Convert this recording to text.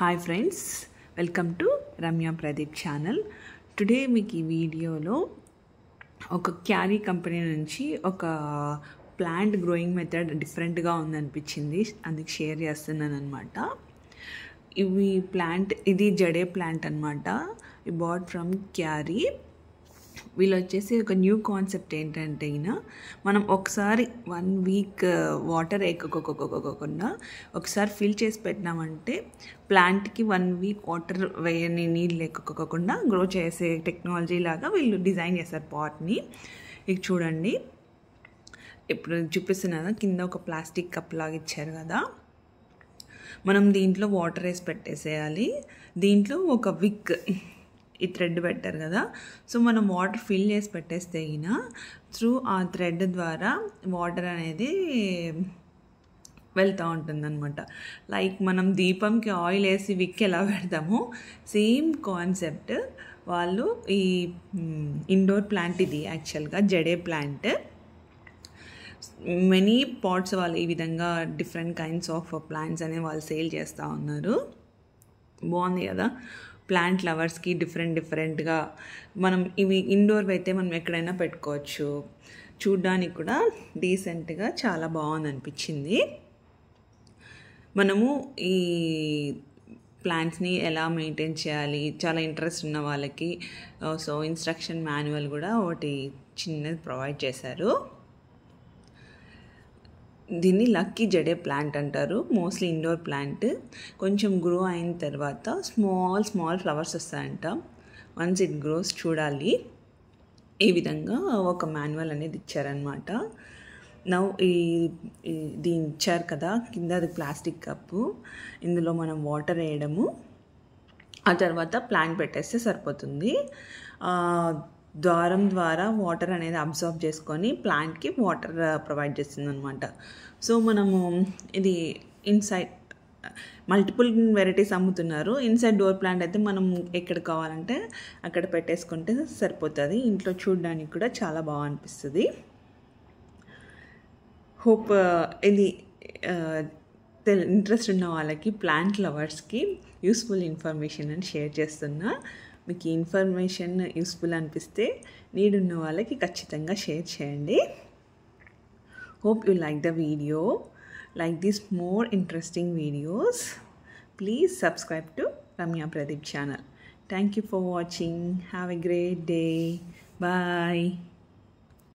Hi friends, welcome to Ramya Pradeep channel. Today మీకు ఈ వీడియోలో ఒక క్యారీ కంపెనీ నుంచి ఒక ప్లాంట్ గ్రోయింగ్ మెథడ్ డిఫరెంట్గా ఉందనిపించింది, అందుకు షేర్ చేస్తున్నాను అనమాట. ఇది జడే ప్లాంట్ అనమాట. ఈ బాట్ ఫ్రమ్ క్యారీ. వీళ్ళు వచ్చేసి ఒక న్యూ కాన్సెప్ట్ ఏంటంటే మనం ఒకసారి 1 వీక్ వాటర్ వేయకోకుండా ఒకసారి ఫిల్ చేసి పెట్టినామంటే ప్లాంట్కి 1 వీక్ వాటర్ వేయని నీళ్ళు లేకపోకుండా గ్రో చేసే టెక్నాలజీ లాగా వీళ్ళు డిజైన్ చేస్తారు పాట్ని. ఇక చూడండి, ఇప్పుడు చూపిస్తున్నా కింద ఒక ప్లాస్టిక్ కప్ లాగా ఇచ్చారు కదా, మనం దీంట్లో వాటర్ వేసి పెట్టేసేయాలి. దీంట్లో ఒక విక్ ఈ థ్రెడ్ పెట్టారు కదా, సో మనం వాటర్ ఫిల్ చేసి పెట్టేస్తే త్రూ ఆ థ్రెడ్ ద్వారా వాటర్ అనేది వెళ్తూ ఉంటుందన్నమాట. లైక్ మనం దీపంకి ఆయిల్ వేసి విక్ ఎలా పెడతామో సేమ్ కాన్సెప్ట్ వాళ్ళు ఈ ఇండోర్ ప్లాంట్, ఇది యాక్చువల్గా జడే ప్లాంట్. మెనీ పాట్స్ వాళ్ళు ఈ విధంగా డిఫరెంట్ కైండ్స్ ఆఫ్ ప్లాంట్స్ అనేవి వాళ్ళు సేల్ చేస్తూ ఉన్నారు. బాగుంది కదా, ప్లాంట్ లవర్స్కి డిఫరెంట్గా. మనం ఇవి ఇండోర్ అయితే మనం ఎక్కడైనా పెట్టుకోవచ్చు. చూడ్డానికి కూడా డీసెంట్గా చాలా బాగుంది అనిపించింది. మనము ఈ ప్లాంట్స్ని ఎలా మెయింటైన్ చేయాలి, చాలా ఇంట్రెస్ట్ ఉన్న వాళ్ళకి సో ఇన్స్ట్రక్షన్ మాన్యువల్ కూడా ఒకటి చిన్నది ప్రొవైడ్ చేశారు. దీన్ని లక్కీ జడే ప్లాంట్ అంటారు. Mostly indoor plant. కొంచెం గ్రో అయిన తర్వాత స్మాల్ ఫ్లవర్స్ వస్తాయంట. వన్స్ ఇట్ గ్రోస్ చూడాలి. ఈ విధంగా ఒక మాన్యువల్ అనేది ఇచ్చారనమాట. దీన్ని ఇచ్చారు కదా, కింద అది ప్లాస్టిక్ కప్పు, ఇందులో మనం వాటర్ వేయడము, ఆ తర్వాత ప్లాంట్ పెట్టేస్తే సరిపోతుంది. ద్వారం ద్వారా వాటర్ అనేది అబ్జర్వ్ చేసుకొని ప్లాంట్కి వాటర్ ప్రొవైడ్ చేస్తుంది అనమాట. సో మనము ఇది ఇన్సైడ్ మల్టిపుల్ వెరైటీస్ అమ్ముతున్నారు. ఇన్సైడ్ డోర్ ప్లాంట్ అయితే మనం ఎక్కడ కావాలంటే అక్కడ పెట్టేసుకుంటే సరిపోతుంది. ఇంట్లో చూడడానికి కూడా చాలా బాగా అనిపిస్తుంది. హోప్ ఇది ఇంట్రెస్ట్ ఉన్న వాళ్ళకి, ప్లాంట్ లవర్స్కి యూస్ఫుల్ ఇన్ఫర్మేషన్ అని షేర్ చేస్తున్నా. మీకు ఈ ఇన్ఫర్మేషన్ యూస్ఫుల్ అనిపిస్తే నీడ్ ఉన్న వాళ్ళకి ఖచ్చితంగా షేర్ చేయండి. Hope you like the video. Like these more interesting videos. Please subscribe to Ramya Pradeep channel. Thank you for watching. Have a great day. Bye.